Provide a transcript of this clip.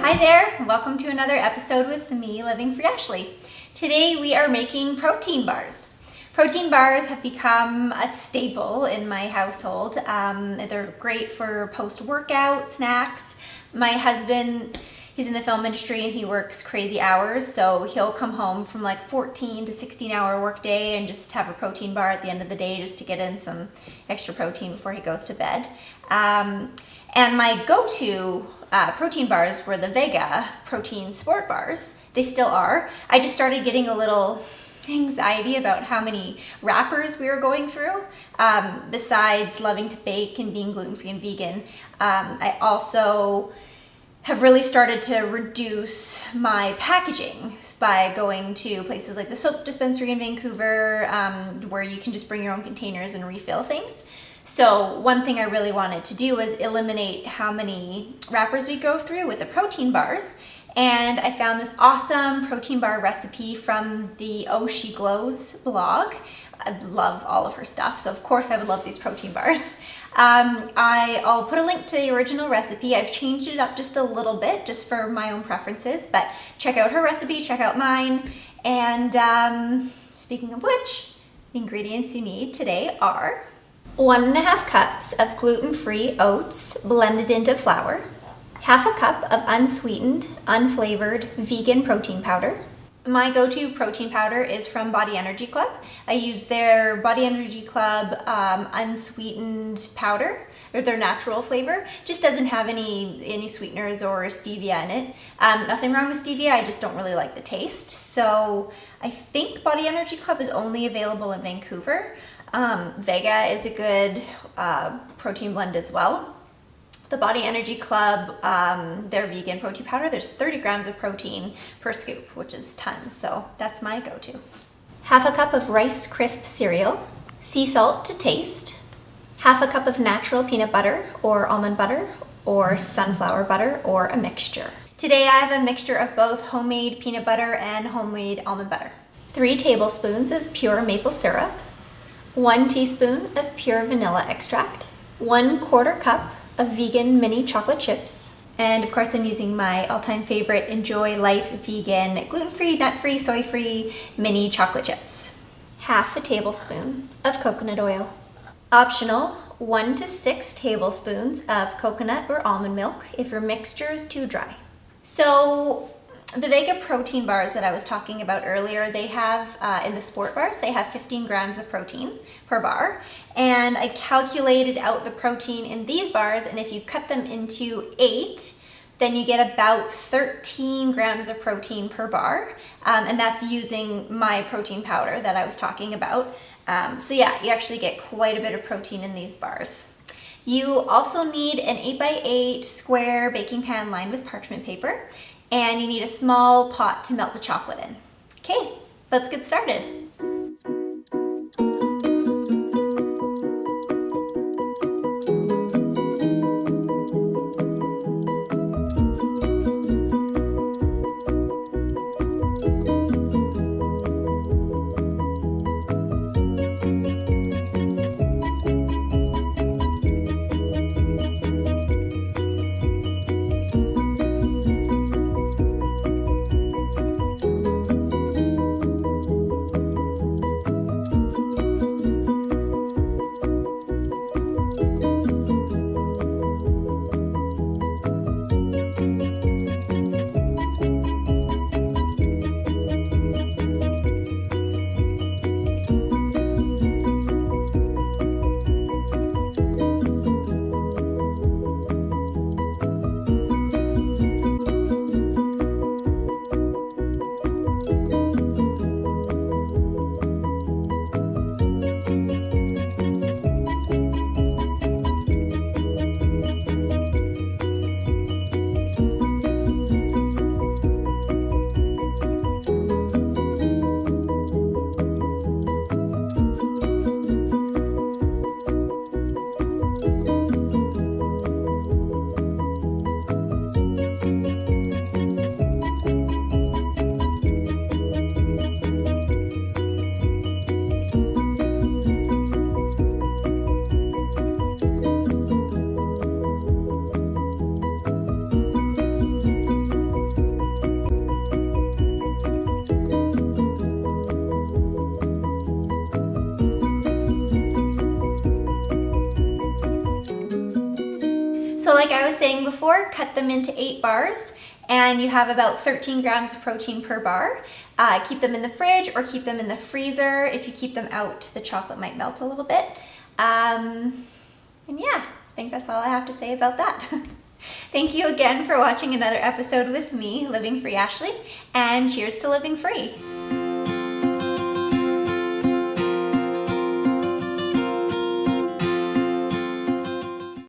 Hi there, welcome to another episode with me, Living Free Ashley. Today we are making protein bars. Protein bars have become a staple in my household. They're great for post-workout snacks. My husband, he's in the film industry and he works crazy hours, so he'll come home from like 14 to 16 hour workday and just have a protein bar at the end of the day just to get in some extra protein before he goes to bed. And my go-to protein bars were the Vega protein sport bars. They still are. I just started getting a little anxiety about how many wrappers we were going through. Besides loving to bake and being gluten-free and vegan, I also have really started to reduce my packaging by going to places like the soap dispensary in Vancouver, where you can just bring your own containers and refill things. So one thing I really wanted to do was eliminate how many wrappers we go through with the protein bars. And I found this awesome protein bar recipe from the Oh She Glows blog. I love all of her stuff, so of course I would love these protein bars. I'll put a link to the original recipe. I've changed it up just a little bit, just for my own preferences, but check out her recipe, check out mine. And speaking of which, the ingredients you need today are 1.5 cups of gluten-free oats blended into flour, half a cup of unsweetened, unflavoured vegan protein powder. My go-to protein powder is from Body Energy Club. I use their Body Energy Club unsweetened powder, or their natural flavor. Just doesn't have any sweeteners or stevia in it. Nothing wrong with stevia, I just don't really like the taste. So I think Body Energy Club is only available in Vancouver. Vega is a good protein blend as well. The Body Energy Club, their vegan protein powder, there's 30 grams of protein per scoop, which is tons, so that's my go-to. Half a cup of Rice Crisp cereal, sea salt to taste, half a cup of natural peanut butter or almond butter or sunflower butter or a mixture. Today I have a mixture of both homemade peanut butter and homemade almond butter. 3 tablespoons of pure maple syrup, 1 teaspoon of pure vanilla extract, 1/4 cup of vegan mini chocolate chips, and of course I'm using my all-time favorite Enjoy Life vegan gluten-free, nut-free, soy-free mini chocolate chips. Half a tablespoon of coconut oil. Optional, 1 to 6 tablespoons of coconut or almond milk if your mixture is too dry. So the Vega protein bars that I was talking about earlier, they have, in the sport bars, they have 15 grams of protein per bar. And I calculated out the protein in these bars, and if you cut them into 8, then you get about 13 grams of protein per bar. And that's using my protein powder that I was talking about. So yeah, you actually get quite a bit of protein in these bars. You also need an 8x8 square baking pan lined with parchment paper. And you need a small pot to melt the chocolate in. Okay, let's get started. saying before, cut them into 8 bars and you have about 13 grams of protein per bar. Keep them in the fridge or keep them in the freezer. If you keep them out, the chocolate might melt a little bit. And yeah, I think that's all I have to say about that. Thank you again for watching another episode with me, Living Free Ashley, and cheers to living free.